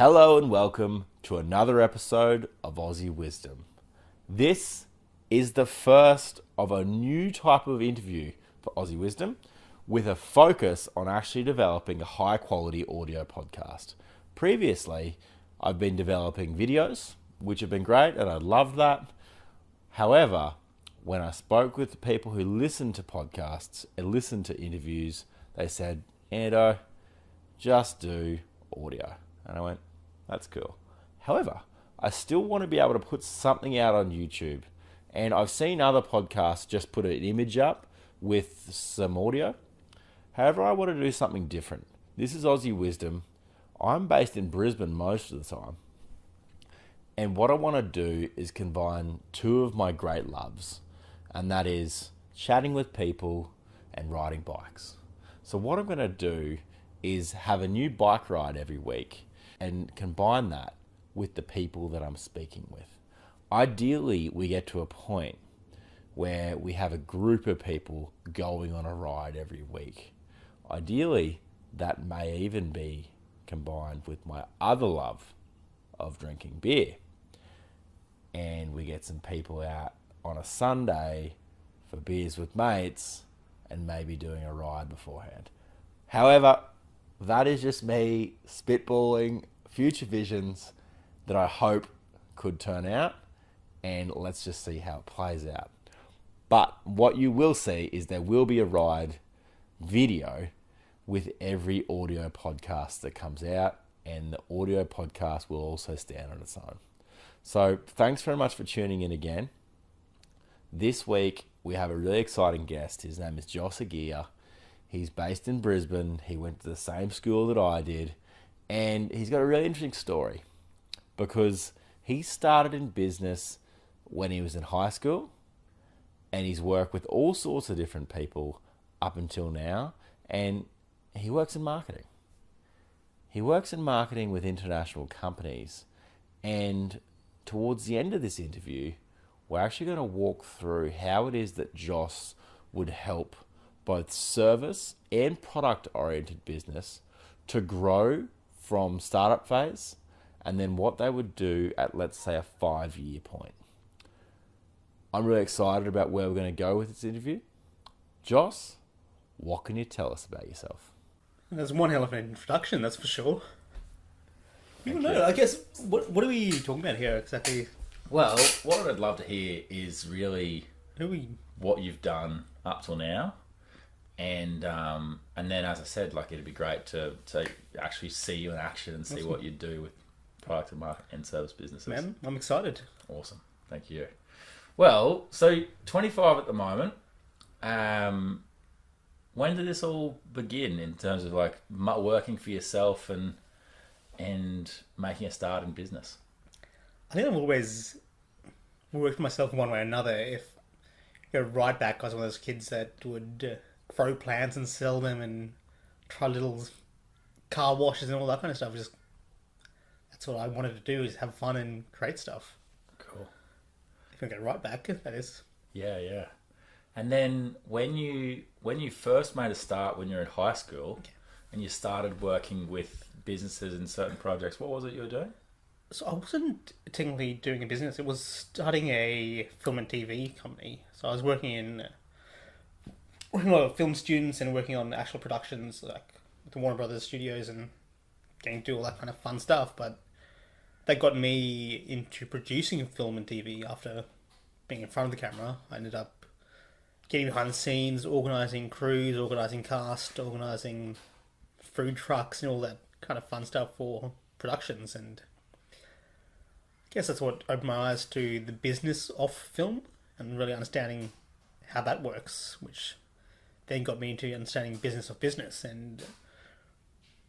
Hello and welcome to another episode of Aussie Wisdom. This is the first of a new type of interview for Aussie Wisdom with a focus on actually developing a high quality audio podcast. Previously, I've been developing videos, which have been great and I love that. However, when I spoke with the people who listen to podcasts and listen to interviews, they said, Ando, just do audio. And I went, that's cool. However, I still want to be able to put something out on YouTube. And I've seen other podcasts just put an image up with some audio. However, I want to do something different. This is Aussie Wisdom. I'm based in Brisbane most of the time. And what I want to do is combine two of my great loves. And that is chatting with people and riding bikes. So what I'm going to do is have a new bike ride every week and combine that with the people that I'm speaking with. Ideally, we get to a point where we have a group of people going on a ride every week. Ideally, that may even be combined with my other love of drinking beer. And we get some people out on a Sunday for beers with mates and maybe doing a ride beforehand. However, that is just me spitballing future visions that I hope could turn out, and let's just see how it plays out. But what you will see is there will be a ride video with every audio podcast that comes out, and the audio podcast will also stand on its own. So thanks very much for tuning in again. This week we have a really exciting guest. His name is Jos Aguiar. He's based in Brisbane. He went to the same school that I did. And he's got a really interesting story because he started in business when he was in high school. And he's worked with all sorts of different people up until now. And he works in marketing. He works in marketing with international companies. And towards the end of this interview, we're actually going to walk through how it is that Jos would help both service and product-oriented business to grow from startup phase, and then what they would do at, let's say, a 5-year point. I'm really excited about where we're going to go with this interview. Jos, what can you tell us about yourself? There's one hell of an introduction, that's for sure. I guess, what are we talking about here exactly? Well, what I'd love to hear is really what you've done up till now. And then, as I said, like it'd be great to actually see you in action and see what you do with product and market and service businesses. Man, I'm excited. Awesome. Thank you. Well, so 25 at the moment. When did this all begin in terms of like working for yourself and making a start in business? I think I've always worked for myself in one way or another. If you go right back, I was one of those kids that would grow plants and sell them and try little car washes and all that kind of stuff. That's what I wanted to do, is have fun and create stuff. Cool. If I go right back, that is. Yeah. And then when you first made a start when you were in high school and you started working with businesses in certain projects, what was it you were doing? So I wasn't technically doing a business. It was starting a film and TV company. So I was working with a lot of film students and working on actual productions like the Warner Brothers studios and getting to do all that kind of fun stuff. But that got me into producing film and TV after being in front of the camera. I ended up getting behind the scenes, organising crews, organising cast, organising food trucks and all that kind of fun stuff for productions. And I guess that's what opened my eyes to the business of film and really understanding how that works, which then got me into understanding business of business and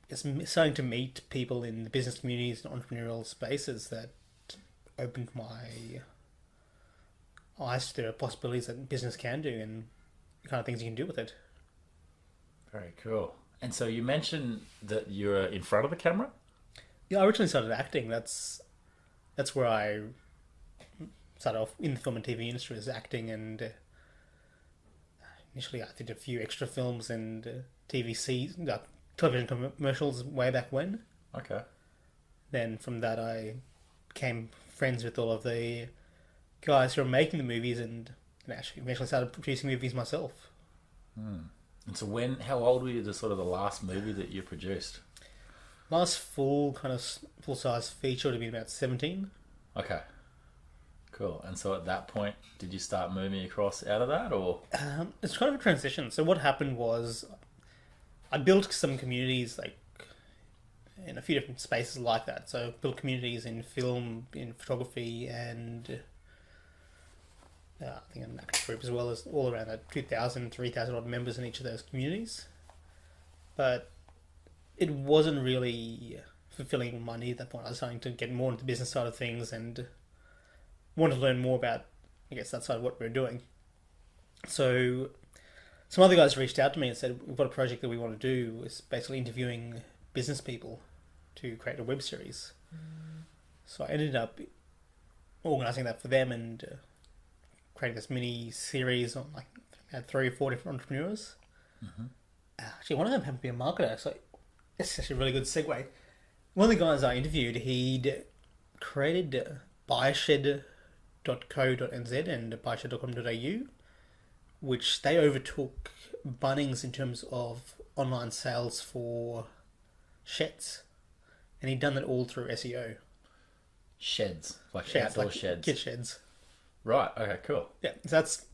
it's starting to meet people in the business communities and entrepreneurial spaces that opened my eyes to the possibilities that business can do and the kind of things you can do with it. Very cool. And so you mentioned that you're in front of the camera? Yeah, I originally started acting. That's where I started off in the film and TV industry, as acting, and initially I did a few extra films and television commercials way back when. Okay. Then from that, I became friends with all of the guys who were making the movies, and actually eventually started producing movies myself. And so how old were you to sort of the last movie that you produced? Last full-size feature would have been about 17. Okay. Cool. And so at that point, did you start moving across out of that, or? It's kind of a transition. So what happened was I built some communities like in a few different spaces like that. So I built communities in film, in photography, and I think an acting group as well, as all around that 2,000, 3,000 odd members in each of those communities. But it wasn't really fulfilling my need at that point. I was starting to get more into the business side of things and wanted to learn more about, I guess, that side of what we were doing. So some other guys reached out to me and said, we've got a project that we want to do. It's basically interviewing business people to create a web series. So I ended up organising that for them and creating this mini series on, like, I had 3 or 4 different entrepreneurs. Actually, one of them happened to be a marketer, so it's actually a really good segue. One of the guys I interviewed, he'd created buyshed.co.nz and buyshed.com.au, which they overtook Bunnings in terms of online sales for sheds. And he'd done that all through SEO. Sheds? Like Sheds, outdoor like sheds? kid sheds. Right, okay, cool. Yeah, so that's...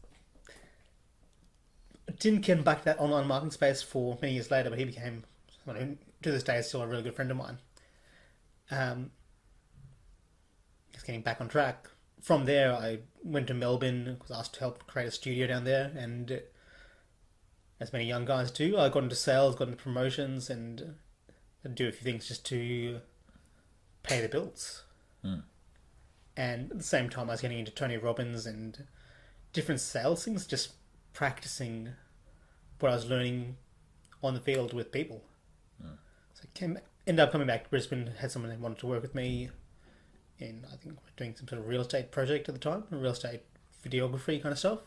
Didn't come back to that online marketing space for many years later, but he became, to this day, is still a really good friend of mine. Just getting back on track. From there, I went to Melbourne, was asked to help create a studio down there, and as many young guys do, I got into sales, got into promotions, and do a few things just to pay the bills. And at the same time, I was getting into Tony Robbins and different sales things, just practicing what I was learning on the field with people. So I ended up coming back to Brisbane, had someone that wanted to work with me in, I think we're doing some sort of real estate project at the time, real estate videography kind of stuff.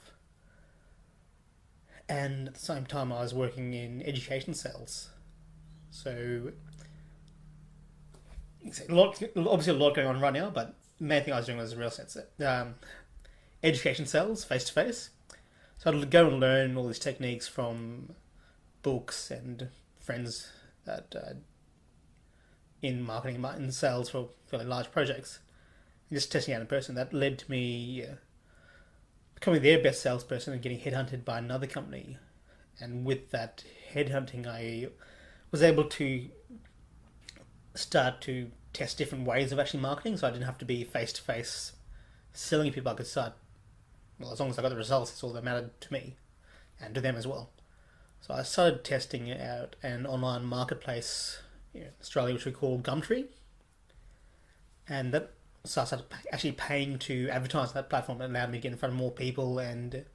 And at the same time, I was working in education sales. So, obviously a lot going on right now, but the main thing I was doing was real estate education sales, face-to-face. So I'd go and learn all these techniques from books and friends that in marketing and sales for fairly large projects. And just testing out in person. That led to me becoming their best salesperson and getting headhunted by another company. And with that headhunting, I was able to start to test different ways of actually marketing. So I didn't have to be face-to-face selling people. I could start, well, as long as I got the results, it's all that mattered to me and to them as well. So I started testing out an online marketplace in Australia, which we call Gumtree. And that, so I started actually paying to advertise on that platform. That allowed me to get in front of more people and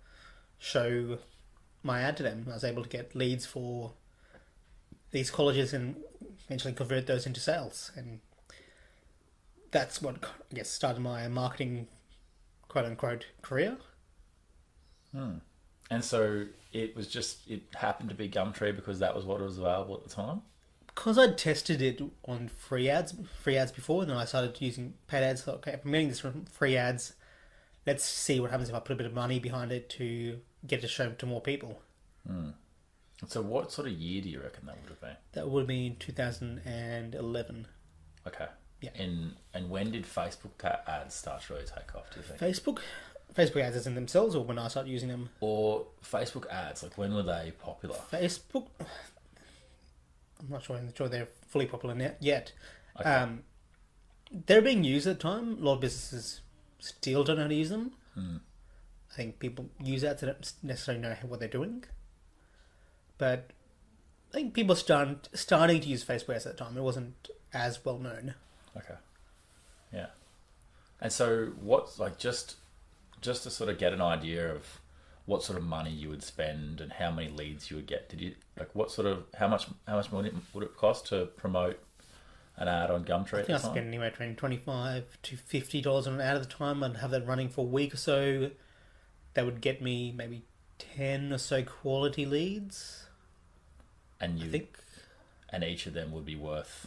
show my ad to them. I was able to get leads for these colleges and eventually convert those into sales. And that's what, I guess, started my marketing quote-unquote career. And so it happened to be Gumtree because that was what was available at the time? Because I'd tested it on free ads before, and then I started using paid ads. So, okay, if I'm getting this from free ads, let's see what happens if I put a bit of money behind it to get it to show to more people. So what sort of year do you reckon that would have been? That would have been 2011. Okay. Yeah. And when did Facebook ads start to really take off, do you think? Facebook ads as in themselves, or when I started using them? Or Facebook ads, like when were they popular? Facebook, I'm not sure they're fully popular yet. Okay. They're being used at the time. A lot of businesses still don't know how to use them. I think people use ads that don't necessarily know what they're doing. But I think people starting to use Facebook ads at the time. It wasn't as well known. Okay. Yeah. And so what's like just to sort of get an idea of what sort of money you would spend and how many leads you would get, did you like how much money would it cost to promote an ad on Gumtree? I think I spent anywhere between $25 to $50 on an ad at the time. I'd have that running for a week or so. That would get me maybe 10 or so quality leads. And I think, and each of them would be worth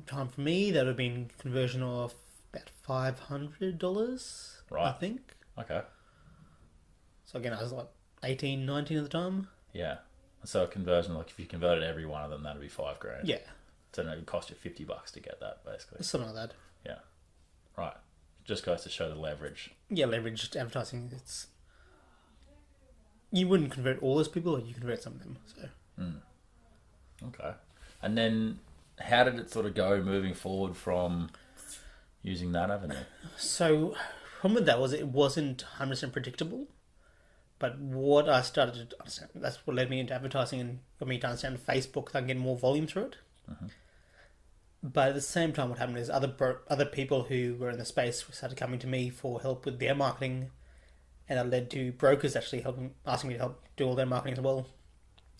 time for me, that would have been conversion of about $500, Right. I think. Okay. So again, I was like 18, 19 at the time. Yeah. So a conversion, like if you converted every one of them, that'd be $5,000. Yeah, So it would cost you $50 to get that, basically. something like that. Yeah. Right. Just goes to show the leverage. Yeah, leveraged advertising. You wouldn't convert all those people, or you convert some of them. So Okay. And then how did it sort of go moving forward from using that avenue? So, problem with that was it wasn't 100% predictable. But what I started to understand, that's what led me into advertising and got me to understand Facebook, that I can get more volume through it. Mm-hmm. But at the same time, what happened is other people who were in the space started coming to me for help with their marketing, and that led to brokers actually asking me to help do all their marketing as well.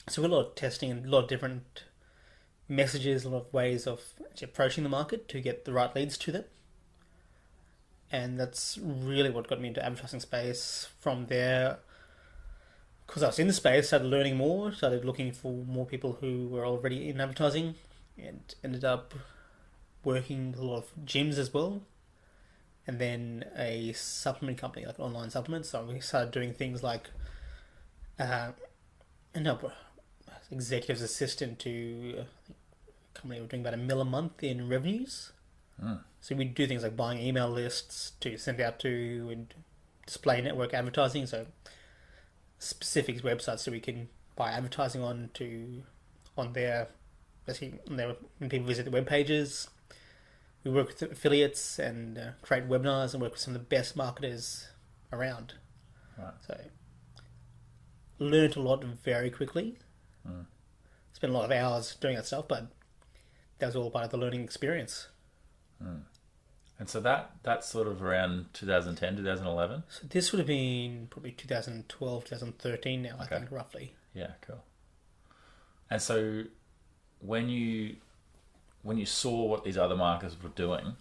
So we got a lot of testing and a lot of different messages, a lot of ways of actually approaching the market to get the right leads to them. And that's really what got me into advertising space. From there, because I was in the space, started learning more, started looking for more people who were already in advertising, and ended up working with a lot of gyms as well. And then a supplement company, like online supplements. So we started doing things like executive's assistant to a company. We're doing about $1 million a month in revenues. So we do things like buying email lists to send out to and display network advertising. So specific websites so we can buy advertising on their when people visit the web pages. We work with affiliates and create webinars and work with some of the best marketers around. Right. So learned a lot very quickly. Spent a lot of hours doing that stuff, but that was all part of the learning experience. And so that's sort of around 2010, 2011? So this would have been probably 2012, 2013 now, I think, roughly. Yeah, cool. And so when you saw what these other marketers were doing,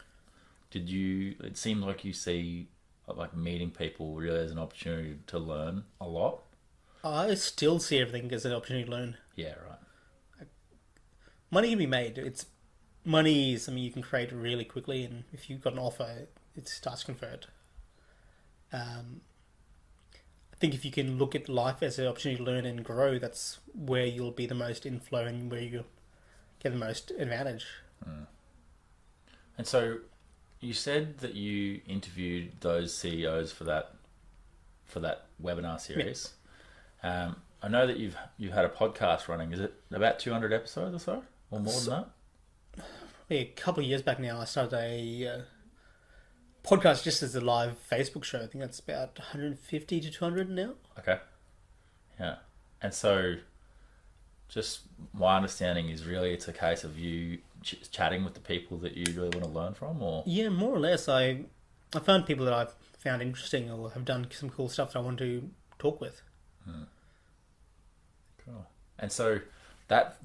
it seemed like you see like meeting people really as an opportunity to learn a lot? I still see everything as an opportunity to learn. Yeah, right. Money can be made. Money is something you can create really quickly, and if you've got an offer, it starts to convert. I think if you can look at life as an opportunity to learn and grow, that's where you'll be the most in flow and where you get the most advantage. And so you said that you interviewed those CEOs for that webinar series. Yeah. I know that you've had a podcast running. Is it about 200 episodes or so, or more than that? A couple of years back now, I started a podcast just as a live Facebook show. I think that's about 150 to 200 now. Okay. Yeah. And so just my understanding is really it's a case of you chatting with the people that you really want to learn from, or? Yeah, more or less. I found people that I've found interesting or have done some cool stuff that I want to talk with. Cool. And so that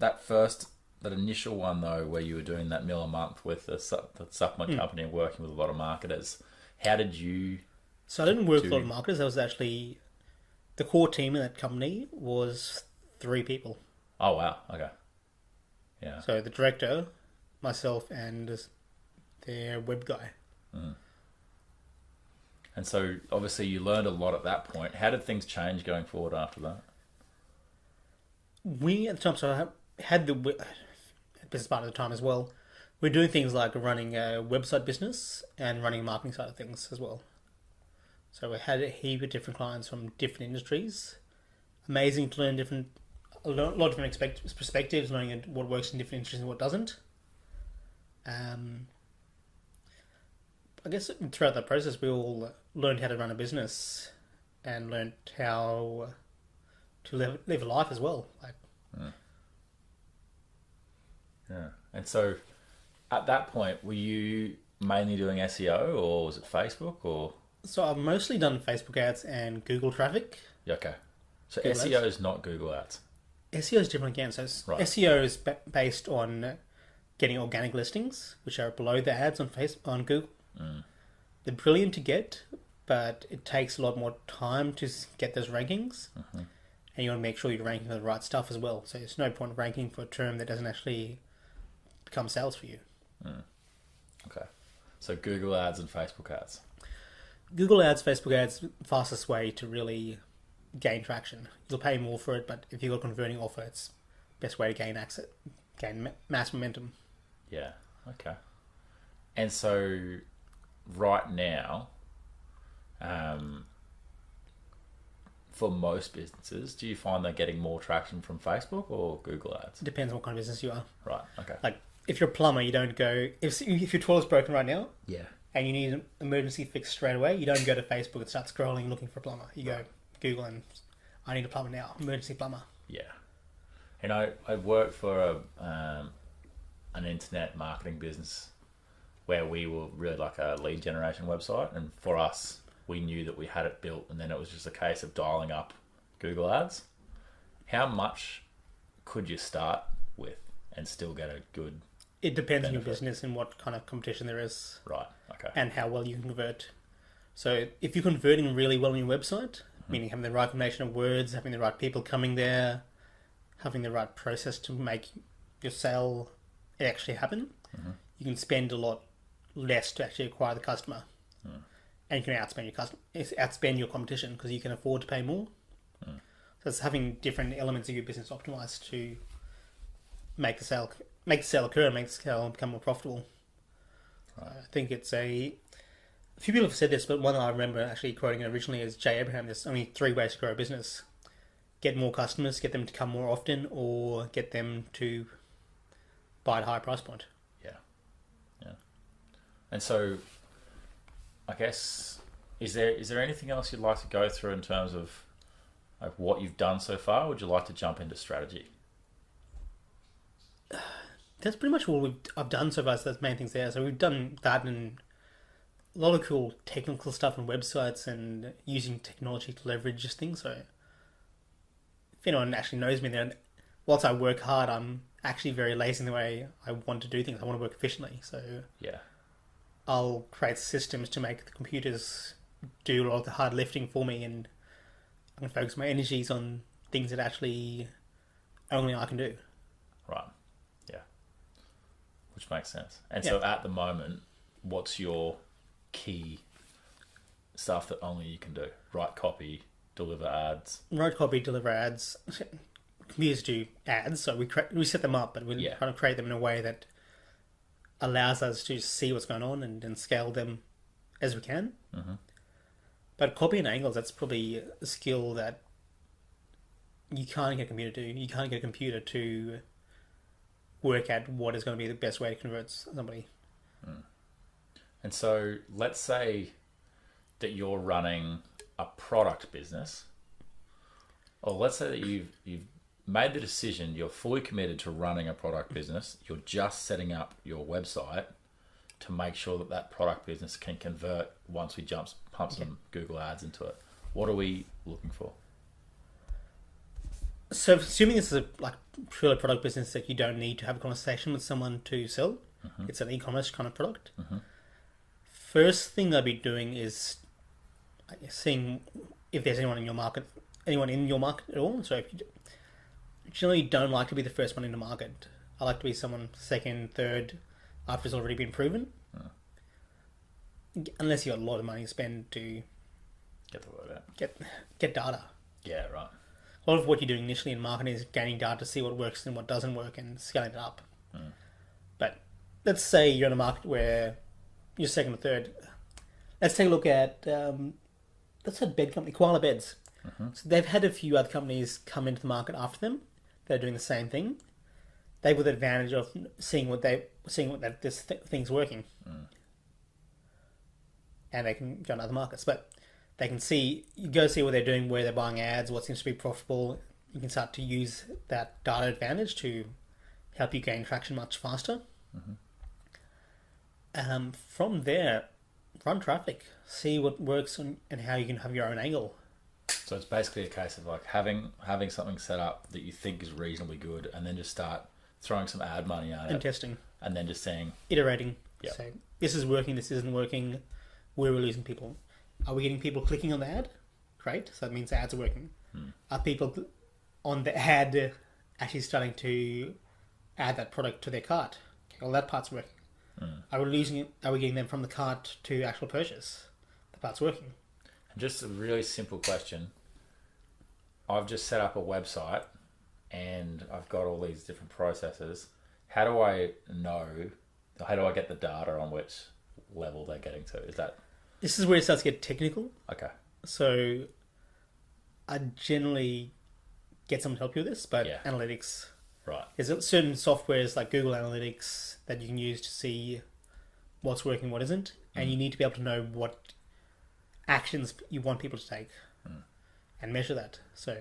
initial one though, where you were doing that $1 million a month with the supplement company and working with a lot of marketers, how did you? So I didn't work with a lot of marketers. I was actually the core team in that company was 3 people. Oh wow! Okay. Yeah. So the director, myself, and their web guy. And so obviously you learned a lot at that point. How did things change going forward after that? We at the time, so I had the business partner at the time as well. We're doing things like running a website business and running a marketing side of things as well. So we had a heap of different clients from different industries. Amazing to learn a lot of different perspectives, learning what works in different industries and what doesn't. I guess throughout that process, we all learned how to run a business and learned how to live a life as well. Yeah. And so at that point, were you mainly doing SEO or was it Facebook or? So I've mostly done Facebook ads and Google traffic. Yeah, okay. So Google SEO ads. Is not Google ads. SEO is different again. So SEO is based on getting organic listings, which are below the ads on Google. They're brilliant to get, but it takes a lot more time to get those rankings. And you want to make sure you're ranking for the right stuff as well. So there's no point ranking for a term that doesn't actually become sales for you. Okay. So Google ads and Facebook ads. Google ads, Facebook ads, fastest way to really gain traction. You'll pay more for it, but if you've got a converting offer, it's best way to gain mass momentum. Yeah. Okay. And so right now, for most businesses, do you find they're getting more traction from Facebook or Google ads? It depends on what kind of business you are. Right. Okay. Like, if you're a plumber, you don't go... If your toilet's broken right now, Yeah. and you need an emergency fix straight away, you don't go to Facebook and start scrolling looking for a plumber. You go Google and I need a plumber now, emergency plumber. Yeah. And I worked for an internet marketing business where we were really like a lead generation website, and for us, we knew that we had it built, and then it was just a case of dialing up Google ads. How much could you start with and still get a good... It depends on benefit? your business and what kind of competition there is. Right, okay. And how well you can convert. So if you're converting really well on your website, meaning having the right combination of words, having the right people coming there, having the right process to make your sale actually happen, you can spend a lot less to actually acquire the customer. And you can outspend your competition because you can afford to pay more. So it's having different elements of your business optimized to make the sale occur, make the sale become more profitable. Right. I think it's a few people have said this, but one I remember actually quoting it originally is Jay Abraham. There's only 3 ways to grow a business: get more customers, get them to come more often, or get them to buy at a higher price point. Yeah. And so, I guess, is there anything else you'd like to go through in terms of like what you've done so far? Or would you like to jump into strategy? That's pretty much all I've done so far. So that's the main things there. So we've done that and a lot of cool technical stuff on websites and using technology to leverage things. So if anyone actually knows me, then whilst I work hard, I'm actually very lazy in the way I want to do things. I want to work efficiently. So Yeah. I'll create systems to make the computers do a lot of the hard lifting for me, and I can focus my energies on things that actually only I can do. Right. Yeah. Which makes sense. And so at the moment, what's your key stuff that only you can do? Write copy, deliver ads. Write copy, deliver ads. Computers do ads, so we set them up, but we try to create them in a way that allows us to see what's going on and scale them as we can. But copy and angles, that's probably a skill that you can't get a computer to do. You can't get a computer to work out what is going to be the best way to convert somebody. And so let's say that you're running a product business, or let's say that you've made the decision, you're fully committed to running a product business, you're just setting up your website to make sure that that product business can convert once we pump some Google ads into it. What are we looking for? So assuming this is a purely product business that you don't need to have a conversation with someone to sell, it's an e-commerce kind of product. First thing I'd be doing is seeing if there's anyone in your market at all. So if you generally don't like to be the first one in the market. I like to be someone second, third, after it's already been proven. Unless you've got a lot of money to spend to Get the word out. Get data. Yeah, right. A lot of what you're doing initially in marketing is gaining data to see what works and what doesn't work and scaling it up. But let's say you're in a market where you're second or third. Let's take a look at that's a bed company, Koala Beds. So they've had a few other companies come into the market after them. They're doing the same thing. They've got the advantage of seeing that this thing's working, and they can go to other markets. But they can see what they're doing, where they're buying ads, what seems to be profitable. You can start to use that data advantage to help you gain traction much faster. From there, run traffic, see what works and how you can have your own angle. So it's basically a case of like having something set up that you think is reasonably good, and then just start throwing some ad money at it and testing, and then just saying, iterating. So this is working, this isn't working. Where we're losing people. Are we getting people clicking on the ad? Great. So that means the ads are working. Are people on the ad actually starting to add that product to their cart? Okay, well, that part's working. Are we getting them from the cart to actual purchase? The part's working. And just a really simple question. I've just set up a website and I've got all these different processes. How do I get the data on which level they're getting to? This is where it starts to get technical. Okay. So I generally get someone to help you with this, but analytics. Right. There's certain softwares like Google Analytics that you can use to see what's working, what isn't, and you need to be able to know what actions you want people to take and measure that. So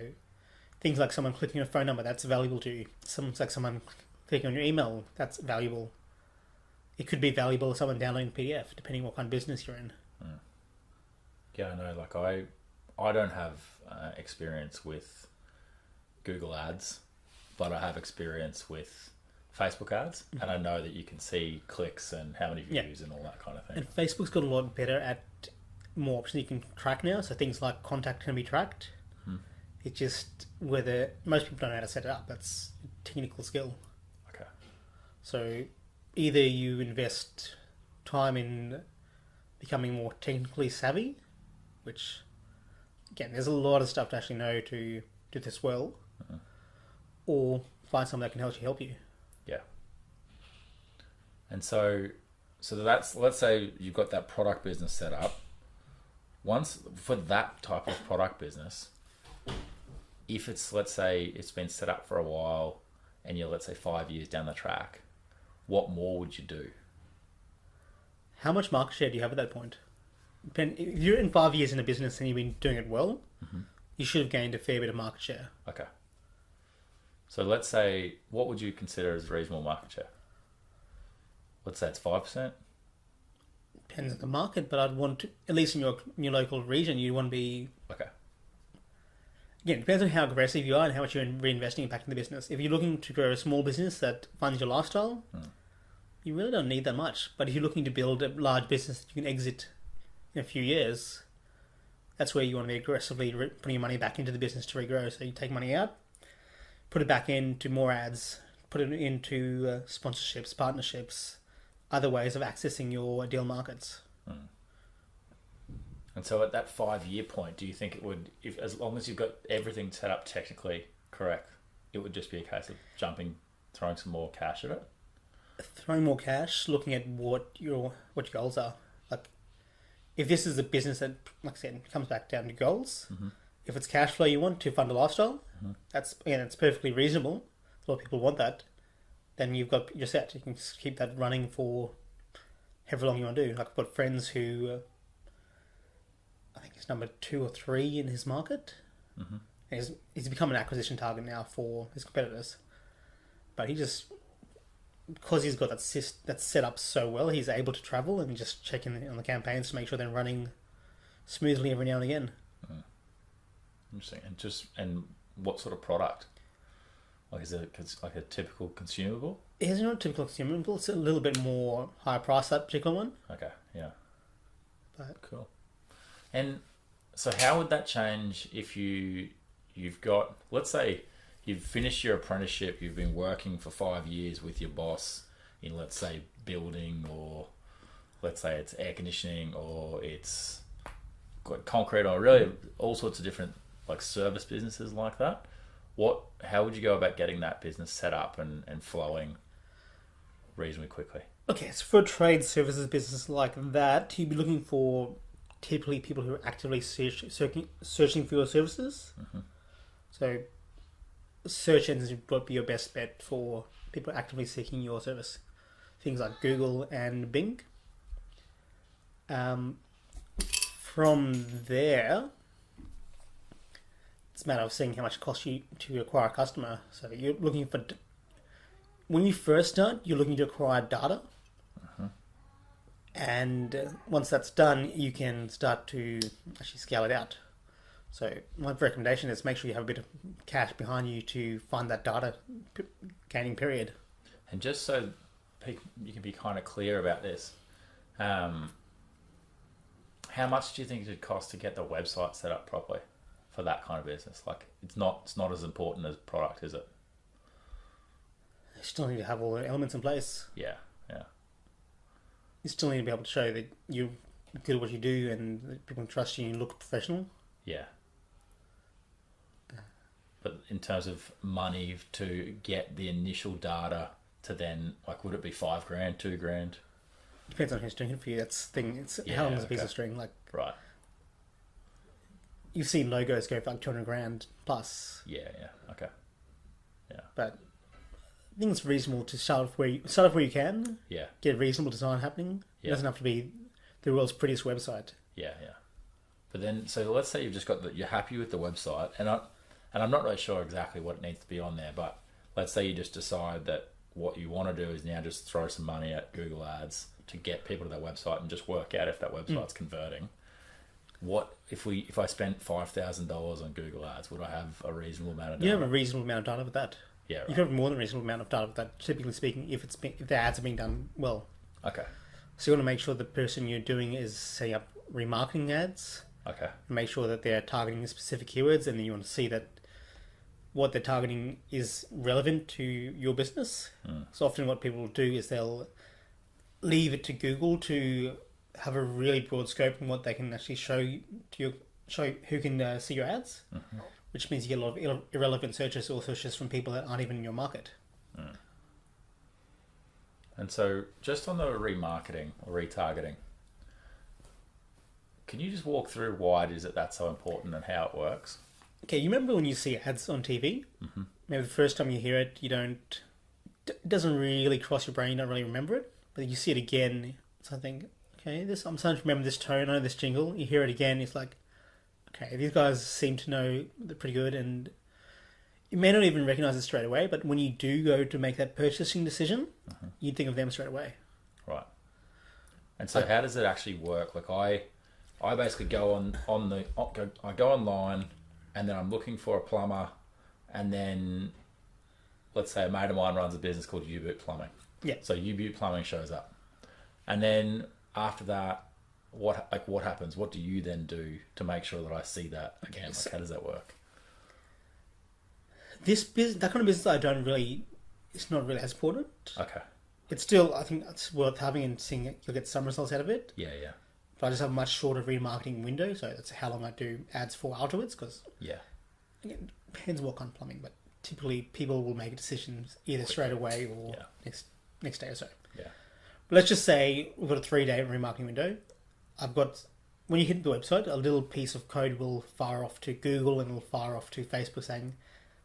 things like someone clicking on a phone number, that's valuable to you. Someone clicking on your email, that's valuable. It could be valuable to someone downloading a PDF, depending on what kind of business you're in. Yeah, I know. Like I don't have experience with Google ads, but I have experience with Facebook ads, and I know that you can see clicks and how many views and all that kind of thing. And Facebook's got a lot better at more options you can track now. So things like contact can be tracked. It's just whether most people don't know how to set it up. That's a technical skill. Okay. So either you invest time in becoming more technically savvy, which again, there's a lot of stuff to actually know to do this well, or find someone that can help you. Yeah. And so that's, let's say you've got that product business set up. Once for that type of product business, if it's, let's say it's been set up for a while and you're, let's say 5 years down the track, what more would you do? How much market share do you have at that point? If you're in 5 years in a business and you've been doing it well, you should have gained a fair bit of market share. Okay. So let's say, what would you consider as reasonable market share? Let's say it's 5%. Depends on the market, but I'd want to, at least in your local region, you want to be... Okay. Again, it depends on how aggressive you are and how much you're reinvesting back in the business. If you're looking to grow a small business that funds your lifestyle, you really don't need that much. But if you're looking to build a large business that you can exit in a few years, that's where you want to be aggressively putting your money back into the business to regrow. So you take money out, put it back into more ads, put it into sponsorships, partnerships, other ways of accessing your ideal markets. And so at that 5 year point, do you think it would, if as long as you've got everything set up technically correct, it would just be a case of throwing some more cash at it? Throwing more cash, looking at what your goals are. Like, if this is a business that, like I said, comes back down to goals, if it's cash flow you want to fund a lifestyle, it's perfectly reasonable. A lot of people want that. Then you're set. You can just keep that running for however long you want to do. Like, I've got friends who, I think he's number 2 or 3 in his market. And he's become an acquisition target now for his competitors. But he just, because he's got that set up so well, he's able to travel and just check in on the campaigns to make sure they're running smoothly every now and again. Interesting. And what sort of product? Like, is it like a typical consumable? It's not a typical consumable. It's a little bit more higher price, that particular one. Okay, yeah. But cool. And so how would that change if you've got, let's say you've finished your apprenticeship, you've been working for 5 years with your boss in, let's say, building, or let's say it's air conditioning, or it's concrete, or really all sorts of different like service businesses like that. How would you go about getting that business set up and flowing reasonably quickly? Okay, so for a trade services business like that, you'd be looking for typically people who are actively searching for your services. So search engines would be your best bet for people actively seeking your service. Things like Google and Bing. From there, it's a matter of seeing how much it costs you to acquire a customer. So you're looking for, when you first start, you're looking to acquire data. And once that's done, you can start to actually scale it out. So my recommendation is make sure you have a bit of cash behind you to fund that data gaining period. And just so you can be kind of clear about this, how much do you think it would cost to get the website set up properly for that kind of business? Like, it's not as important as product, is it? You still need to have all the elements in place. Yeah. you still need to be able to show that you're good at what you do and that people can trust you and you look professional. Yeah. But in terms of money to get the initial data to then, like, would it be $5,000, $2,000? Depends on who's doing it for you. That's the thing. It's how long is a piece of string? Like, right. You've seen logos go for like $200,000 plus. Yeah. Okay. Yeah. But I think it's reasonable to start off where you can. Yeah. Get reasonable design happening. Yeah. It doesn't have to be the world's prettiest website. Yeah. But then, so let's say you've just got you're happy with the website, and I'm not really sure exactly what needs to be on there, but let's say you just decide that what you want to do is now just throw some money at Google Ads to get people to that website and just work out if that website's converting. What if I spent $5,000 on Google Ads? Would I have a reasonable amount of data? You have a reasonable amount of data with that. Yeah, right. You can have more than a reasonable amount of data with that. Typically speaking, if the ads are being done well. Okay. So you want to make sure the person you're doing is setting up remarketing ads. Okay. Make sure that they're targeting specific keywords, and then you want to see that what they're targeting is relevant to your business. So often what people will do is they'll leave it to Google to have a really broad scope in what they can actually show who can see your ads, which means you get a lot of irrelevant searches or searches from people that aren't even in your market. And so just on the remarketing or retargeting, can you just walk through why it is that that's so important and how it works? Okay, you remember when you see ads on TV? Maybe the first time you hear it, it doesn't really cross your brain, you don't really remember it, but you see it again, so I think, okay, I'm starting to remember this tone, I know this jingle, you hear it again, it's like, okay, these guys seem to know they're pretty good, and you may not even recognize it straight away, but when you do go to make that purchasing decision, you think of them straight away. Right. And so how does it actually work? Like I basically go I go online, and then I'm looking for a plumber, and then let's say a mate of mine runs a business called U-Boot Plumbing. Yeah. So U-Boot Plumbing shows up, and then after that, what happens? What do you then do to make sure that I see that again? Like, how does that work? That kind of business, it's not really as important. Okay. It's still, I think it's worth having and seeing you'll get some results out of it. Yeah. But I just have a much shorter remarketing window, so that's how long I do ads for afterwards, because it depends what kind of plumbing, but typically people will make decisions either straight away or next day or so. Yeah. But let's just say we've got a 3-day remarketing window. When you hit the website, a little piece of code will fire off to Google and it'll fire off to Facebook saying,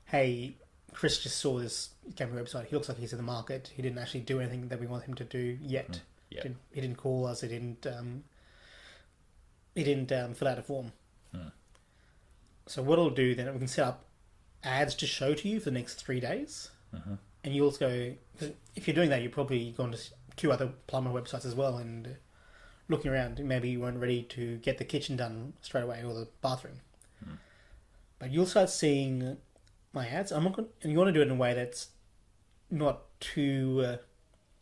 hey, Chris just saw this camera website. He looks like he's in the market. He didn't actually do anything that we want him to do yet. Yeah. He didn't call us. He didn't fill out a form. So what it'll do then, we can set up ads to show to you for the next 3 days. And you also, if you're doing that, you're probably going to 2 other plumber websites as well and looking around. Maybe you weren't ready to get the kitchen done straight away or the bathroom. But you'll start seeing my ads. And you want to do it in a way that's not too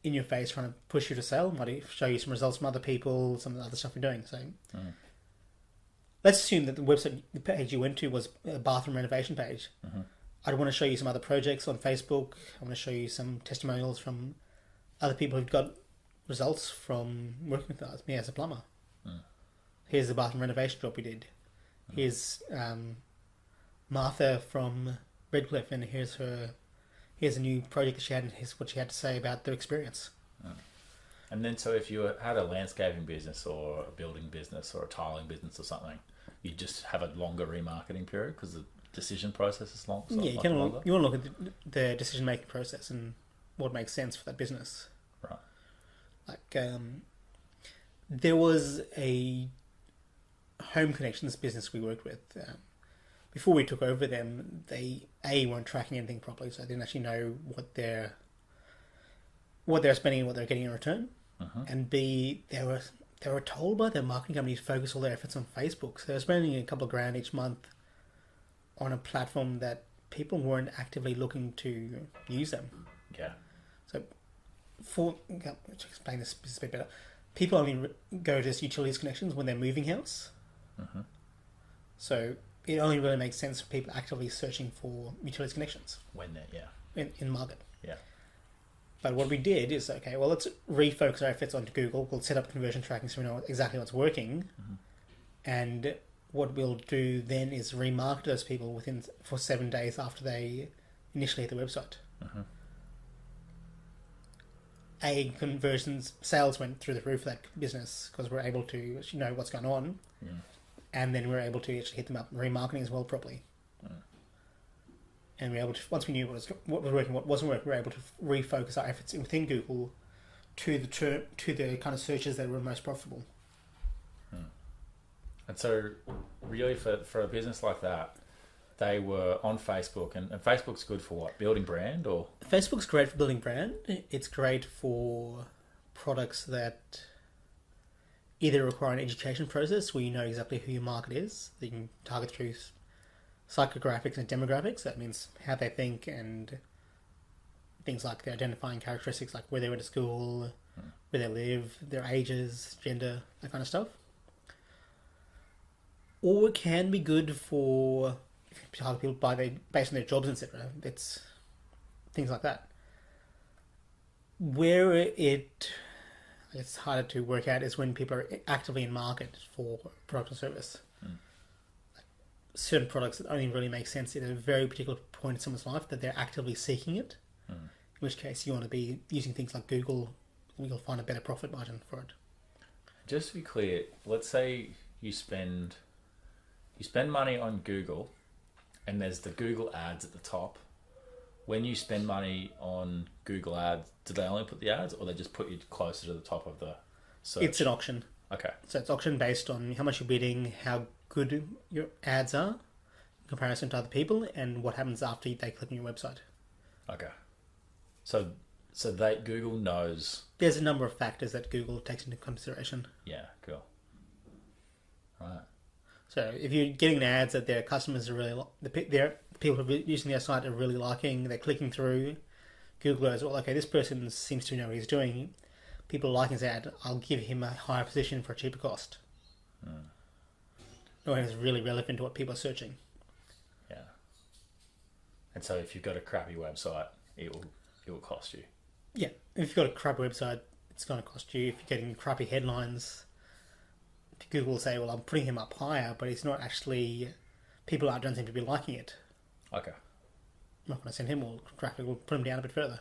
in your face, trying to push you to sell. Might show you some results from other people, some of the other stuff you're doing. So let's assume that the page you went to was a bathroom renovation page. I'd want to show you some other projects on Facebook. I want to show you some testimonials from other people who've got results from working with us, me as a plumber. Here's the bathroom renovation job we did. Here's Martha from Redcliffe, and here's a new project that she had, and here's what she had to say about the experience. And then, so if you had a landscaping business or a building business or a tiling business or something, you just have a longer remarketing period because the decision process is long. Yeah, you want to look at the decision-making process and what makes sense for that business. Right. Like, there was a home connections business we worked with. Before we took over them, they weren't tracking anything properly, so they didn't actually know what they're spending and what they're getting in return. And B, they were told by their marketing company to focus all their efforts on Facebook. So they were spending a couple of grand each month on a platform that people weren't actively looking to use them. Yeah. So, to explain this a bit better, people only go to utilities connections when they're moving house. So it only really makes sense for people actively searching for utilities connections when they're in the market. Yeah. But what we did is, okay, well, let's refocus our efforts onto Google. We'll set up conversion tracking so we know exactly what's working. And what we'll do then is remarket those people for 7 days after they initially hit the website. Conversions sales went through the roof for that business because we're able to know what's going on, and then we're able to actually hit them up remarketing as well properly. And we're able to, once we knew what was working, what wasn't working, we were able to refocus our efforts within Google to the kind of searches that were most profitable. And so, really, for a business like that, they were on Facebook, and Facebook's good for what? Building brand, or? Facebook's great for building brand. It's great for products that either require an education process where you know exactly who your market is, that you can target through psychographics and demographics. That means how they think and things like the identifying characteristics, like where they went to school, where they live, their ages, gender, that kind of stuff. Or it can be good for people based on their jobs, etc. It's things like that. Where it's harder to work out is when people are actively in market for product or service. Certain products that only really make sense at a very particular point in someone's life that they're actively seeking it. In which case you want to be using things like Google, and you'll find a better profit margin for it. Just to be clear, let's say you spend money on Google, and there's the Google ads at the top. When you spend money on Google ads, do they only put the ads, or they just put you closer to the top of the search? It's an auction. Okay. So it's auction based on how much you're bidding, how good your ads are in comparison to other people, and what happens after they click on your website. Okay. So Google knows. There's a number of factors that Google takes into consideration. Yeah, cool. Right. So if you're getting ads that their customers are really, the people who are using their site are really liking, they're clicking through, Google goes, well, okay, this person seems to know what he's doing. People are liking his ad. I'll give him a higher position for a cheaper cost. No, it's really relevant to what people are searching. Yeah. And so if you've got a crappy website, it will cost you. Yeah. If you've got a crappy website, it's going to cost you. If you're getting crappy headlines, Google will say, well, I'm putting him up higher, but it's not actually, don't seem to be liking it. Okay. I'm not going to send him more traffic. We'll put him down a bit further.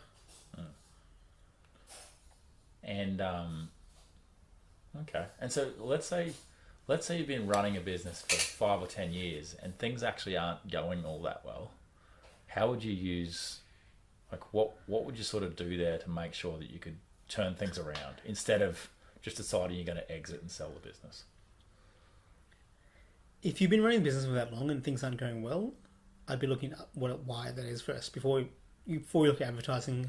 And, okay. And so let's say you've been running a business for 5 or 10 years and things actually aren't going all that well. How would you use, what would you sort of do there to make sure that you could turn things around instead of just deciding you're going to exit and sell the business? If you've been running a business for that long and things aren't going well, I'd be looking at why that is first. Before you look at advertising,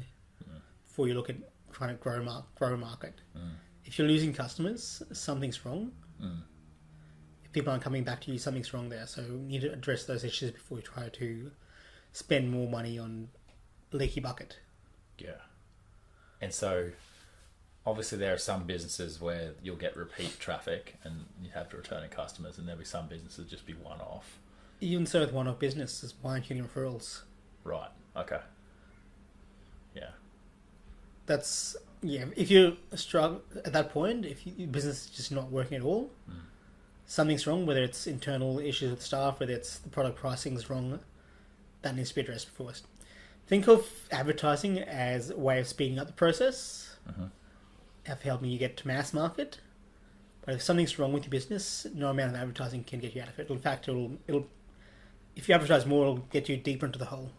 before you look at trying to grow a market. If you're losing customers, something's wrong. If people aren't coming back to you, something's wrong there. So you need to address those issues before you try to spend more money on leaky bucket. Yeah. And so obviously there are some businesses where you'll get repeat traffic and you have to return customers, and there'll be some businesses just be one-off. Even so with one-off businesses, why aren't you getting referrals? Right. Okay. Yeah. If you struggle at that point, if your business is just not working at all, something's wrong, whether it's internal issues with staff, whether it's the product pricing's wrong, that needs to be addressed first. Think of advertising as a way of speeding up the process, of helping you get to mass market. But if something's wrong with your business, no amount of advertising can get you out of it. In fact, it'll if you advertise more, it'll get you deeper into the hole.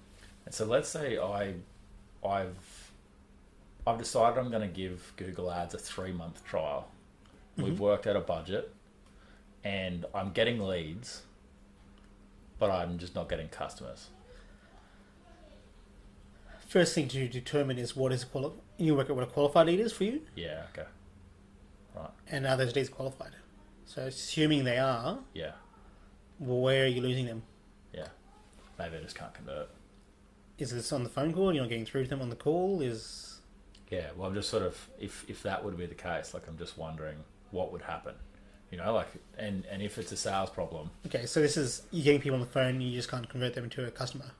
And so let's say I've decided I'm going to give Google Ads a 3-month trial. We've worked out a budget and I'm getting leads, but I'm just not getting customers. First thing to determine is you work out what a qualified lead is for you. Yeah, okay. Right. And are those leads qualified? So assuming they are, yeah. Well, where are you losing them? Yeah. Maybe I just can't convert. Is this on the phone call? You're not getting through to them on the call? Yeah, well, I'm just sort of, if that would be the case, I'm just wondering what would happen. And if it's a sales problem. Okay, so this is, you're getting people on the phone, you just can't convert them into a customer.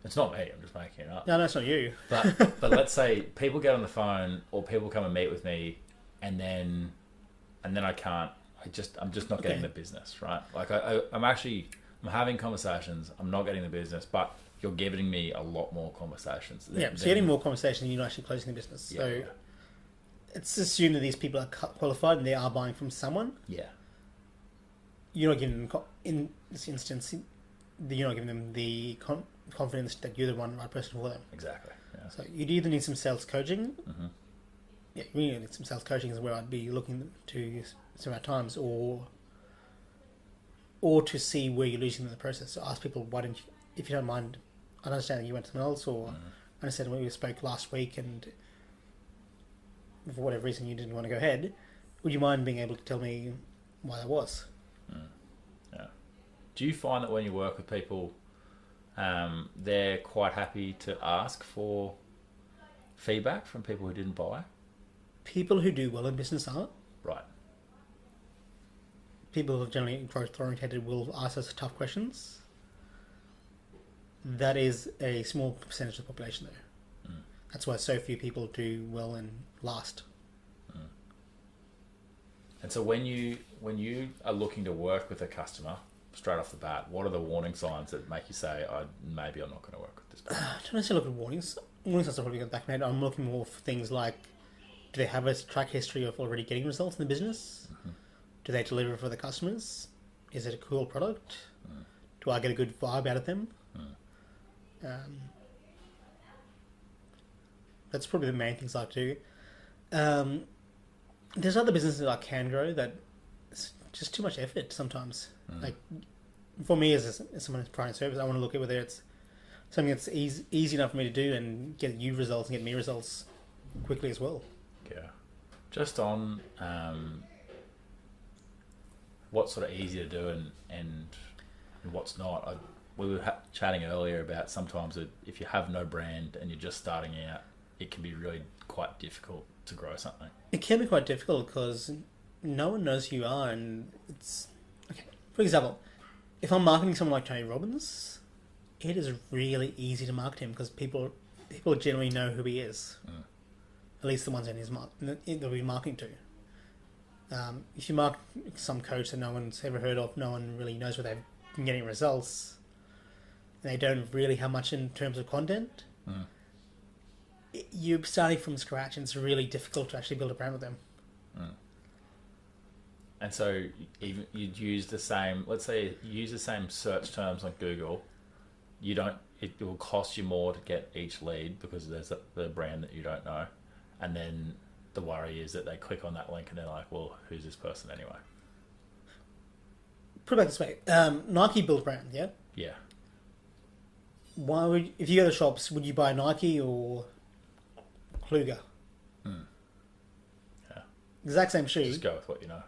It's not me. I'm just making it up. No, it's not you. But let's say people get on the phone or people come and meet with me, and then I can't. I'm just not getting the business, right? Like I'm having conversations. I'm not getting the business, but you're giving me a lot more conversations. So you're getting more conversations. You're not actually closing the business. Yeah, so it's assumed that these people are qualified and they are buying from someone. Yeah. You're not giving them, in this instance, you're not giving them the confidence that you're the right person for them. Exactly. Yeah. So you'd either need some sales coaching. Mm-hmm. Yeah, you really need some sales coaching is where I'd be looking to some at times, or to see where you're losing in the process. So ask people, why don't you, if you don't mind, I understand that you went to someone else, or I understand when we spoke last week and for whatever reason you didn't want to go ahead, would you mind being able to tell me why that was? Yeah. Do you find that when you work with people, they're quite happy to ask for feedback from people who didn't buy? People who do well in business aren't. Right. People who are generally growth oriented will ask us tough questions. That is a small percentage of the population, though. That's why so few people do well and last. And so when you are looking to work with a customer straight off the bat, what are the warning signs that make you say, maybe I'm not going to work with this person? I don't necessarily look at warnings. Warnings are probably going back in my head. I'm looking more for things like, do they have a track history of already getting results in the business? Do they deliver for the customers? Is it a cool product? Do I get a good vibe out of them? That's probably the main things I do. There's other businesses that I can grow that it's just too much effort sometimes. Like for me as someone who's providing service, I want to look at whether it's something that's easy enough for me to do and get you results and get me results quickly as well. Yeah. Just on what's sort of easy to do and what's not. We were chatting earlier about sometimes if you have no brand and you're just starting out, it can be really quite difficult to grow something. It can be quite difficult because no one knows who you are, and it's okay. For example, if I'm marketing someone like Tony Robbins, it is really easy to market him because people generally know who he is. At least the ones that we're marketing to. If you market some coach that no one's ever heard of, no one really knows where they've been getting results, and they don't really have much in terms of content, you're starting from scratch, and it's really difficult to actually build a brand with them. And so even you'd use the same, let's say you use the same search terms on Google, it will cost you more to get each lead because there's the brand that you don't know. And then the worry is that they click on that link and they're like, well, who's this person anyway? Put it back this way. Nike built brand, yeah? Yeah. If you go to shops, would you buy Nike or Kluger? Yeah. Exact same shoe. Just go with what you know.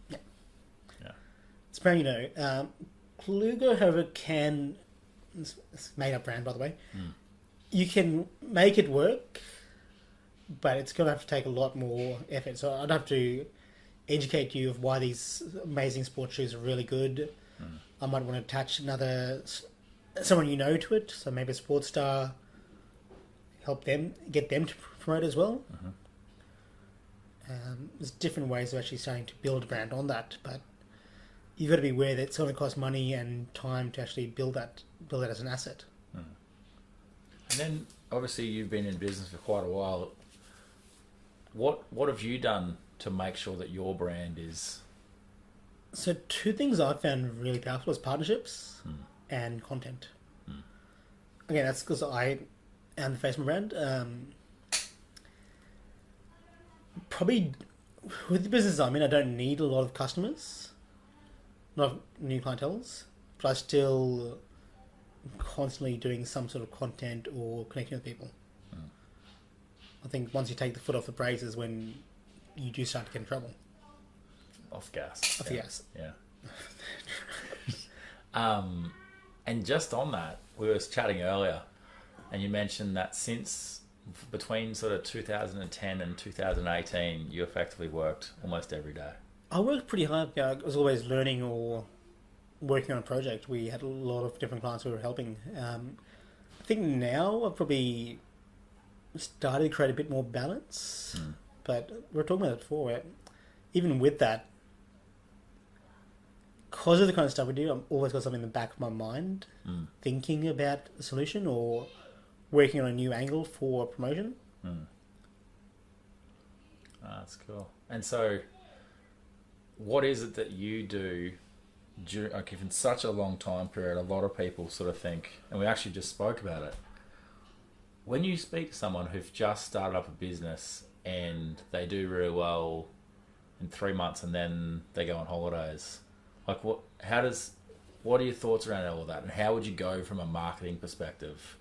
Yeah. It's brand you know. Kluger, however, it's made up brand, by the way. You can make it work, but it's going to have to take a lot more effort. So I'd have to educate you of why these amazing sports shoes are really good. I might want to attach someone you know to it, so maybe a sports star, help them, get them to promote as well. There's different ways of actually starting to build a brand on that, but you've got to be aware that it's going to cost money and time to actually build that as an asset. And then, obviously, you've been in business for quite a while. What have you done to make sure that your brand is... So two things I've found really powerful is partnerships and content. Again, that's because I am the face of my brand. Probably with the business I'm in, I don't need a lot of customers, not new clienteles, but I still constantly doing some sort of content or connecting with people. I think once you take the foot off the brakes is when you do start to get in trouble. Off gas. Off the gas. Yeah. And just on that, we were chatting earlier, and you mentioned that since between sort of 2010 and 2018, you effectively worked almost every day. I worked pretty hard. I was always learning or working on a project. We had a lot of different clients we were helping. I think now I've probably started to create a bit more balance. But we were talking about it before, where even with that, because of the kind of stuff we do, I've always got something in the back of my mind, thinking about a solution or working on a new angle for a promotion. That's cool. And so, what is it that you do during, like, if in such a long time period, a lot of people sort of think, and we actually just spoke about it, when you speak to someone who've just started up a business and they do really well in 3 months and then they go on holidays, like what are your thoughts around all that, and how would you go from a marketing perspective,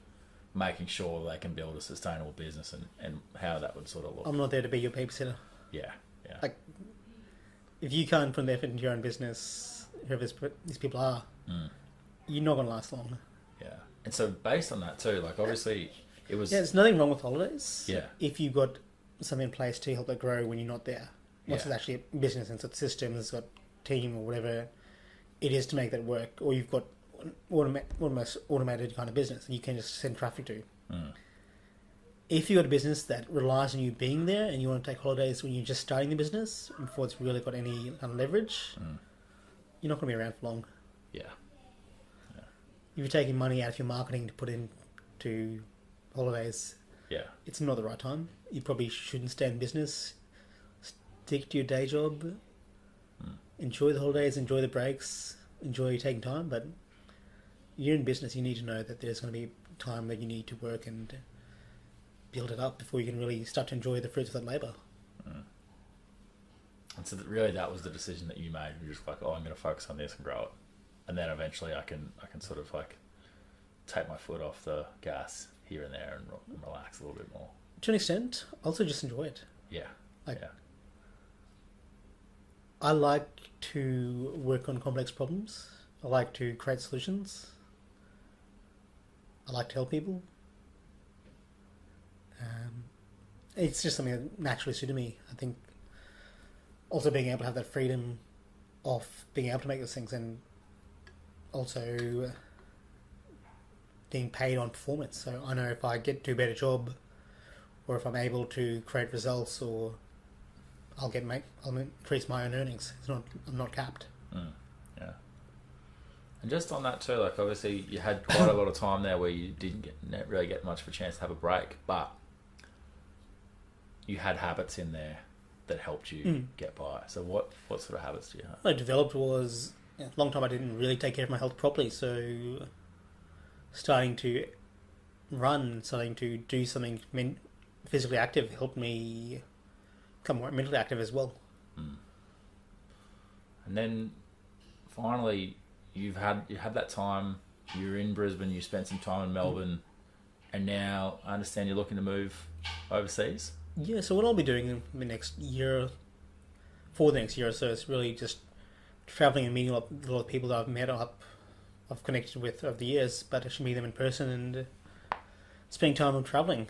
making sure they can build a sustainable business, and how that would sort of look? I'm not there to be your babysitter. Yeah. Like, if you can't put the effort into your own business, whoever these people are, you're not going to last long. Yeah. And so based on that too, like obviously it was... Yeah, there's nothing wrong with holidays. Yeah. If you've got something in place to help it grow when you're not there. Once it's actually a business and it's got systems, it's got team or whatever it is to make that work, or you've got almost automated kind of business and you can just send traffic to. If you've got a business that relies on you being there and you want to take holidays when you're just starting the business before it's really got any kind of leverage, you're not going to be around for long. Yeah. If you're taking money out of your marketing to put into holidays, it's not the right time. You probably shouldn't stay in business. Stick to your day job. Enjoy the holidays, enjoy the breaks, enjoy taking time, but you're in business, you need to know that there's going to be time that you need to work and build it up before you can really start to enjoy the fruits of that labour. And so really that was the decision that you made. You're just like, oh, I'm going to focus on this and grow it. And then eventually I can sort of like take my foot off the gas here and there and relax a little bit more. To an extent, also just enjoy it. Yeah. I like to work on complex problems. I like to create solutions. I like to help people. It's just something that naturally suited me. I think also being able to have that freedom of being able to make those things, and also being paid on performance. So I know if I get to a better job, or if I'm able to create results, or I'll increase my own earnings. I'm not capped. Yeah. And just on that too, like obviously you had quite a lot of time there where you didn't really get much of a chance to have a break, but you had habits in there that helped you get by. So what sort of habits do you have? What I developed was, a long time I didn't really take care of my health properly, so starting to run, starting to do something physically active helped me become more mentally active as well. And then finally you had that time, you were in Brisbane, you spent some time in Melbourne, and now I understand you're looking to move overseas? Yeah, so what I'll be doing in the next year, for the next year or so, is really just travelling and meeting a lot of people that I've met up, I've connected with over the years, but I should meet them in person and spending time on travelling.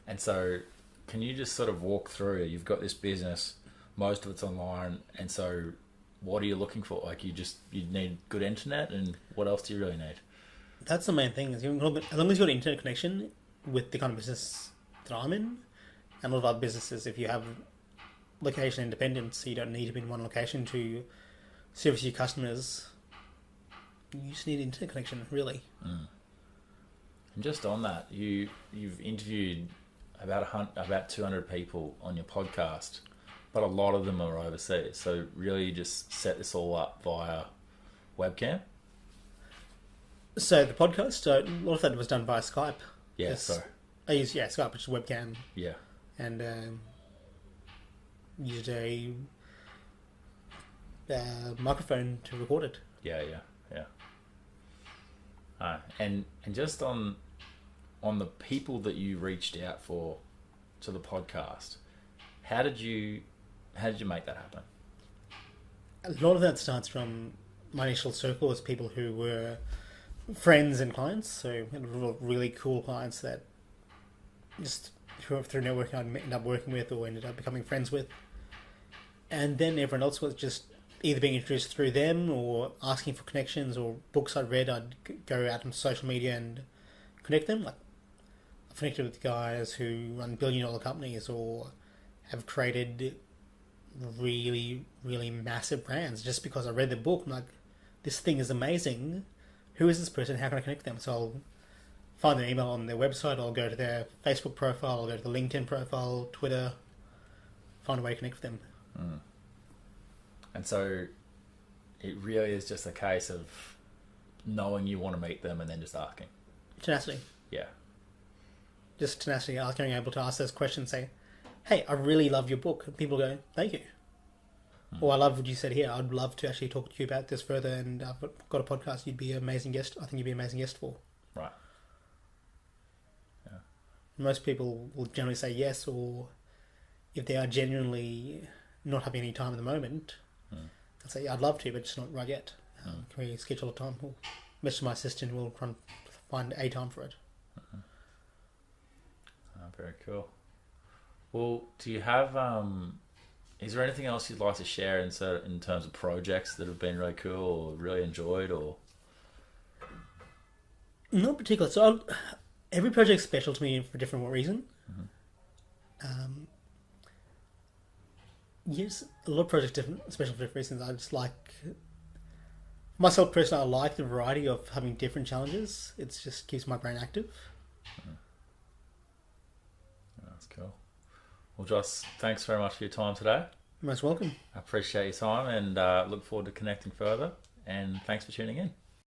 And so can you just sort of walk through, you've got this business, most of it's online, and so what are you looking for? Like you need good internet, and what else do you really need? That's the main thing, is as long as you've got an internet connection with the kind of business that I'm in, and a lot of other businesses, if you have location independence, so you don't need to be in one location to service your customers, you just need an internet connection, really. And just on that, you've interviewed about 200 people on your podcast, but a lot of them are overseas. So really you just set this all up via webcam? So the podcast, a lot of that was done via Skype. Yeah, sorry. I used Skype, which is webcam. Yeah. And used a microphone to record it. Yeah. And just on the people that you reached out for to the podcast, how did you make that happen? A lot of that starts from my initial circle as people who were friends and clients. So a lot of really cool clients that just through networking I ended up working with or ended up becoming friends with. And then everyone else was just either being introduced through them or asking for connections or books I'd read. I'd go out on social media and connect them. Like, I've connected with guys who run billion-dollar companies or have created really, really massive brands just because I read the book. I'm like, this thing is amazing. Who is this person? How can I connect them? So I'll find their email on their website. I'll go to their Facebook profile. I'll go to the LinkedIn profile, Twitter. Find a way to connect with them. Mm. And so it really is just a case of knowing you want to meet them and then just asking. Tenacity. Yeah. Just tenacity. Being able to ask those questions. Say, hey, I really love your book. And people go, thank you. Or I love what you said here. I'd love to actually talk to you about this further, and I've got a podcast you'd be an amazing guest. I think you'd be an amazing guest for. Right. Yeah. Most people will generally say yes, or if they are genuinely not having any time at the moment, they'll say, yeah, I'd love to, but just not right yet. Can we schedule a time? We'll message my assistant, we'll try and find a time for it. Very cool. Well, do you have... is there anything else you'd like to share in terms of projects that have been really cool or really enjoyed, or? Not particular. So every project's special to me for a different reason. Yes, a lot of projects are special for different reasons. I just like... Myself personally, I like the variety of having different challenges. It just keeps my brain active. That's cool. Well, Jos, thanks very much for your time today. Most welcome. I appreciate your time and look forward to connecting further. And thanks for tuning in.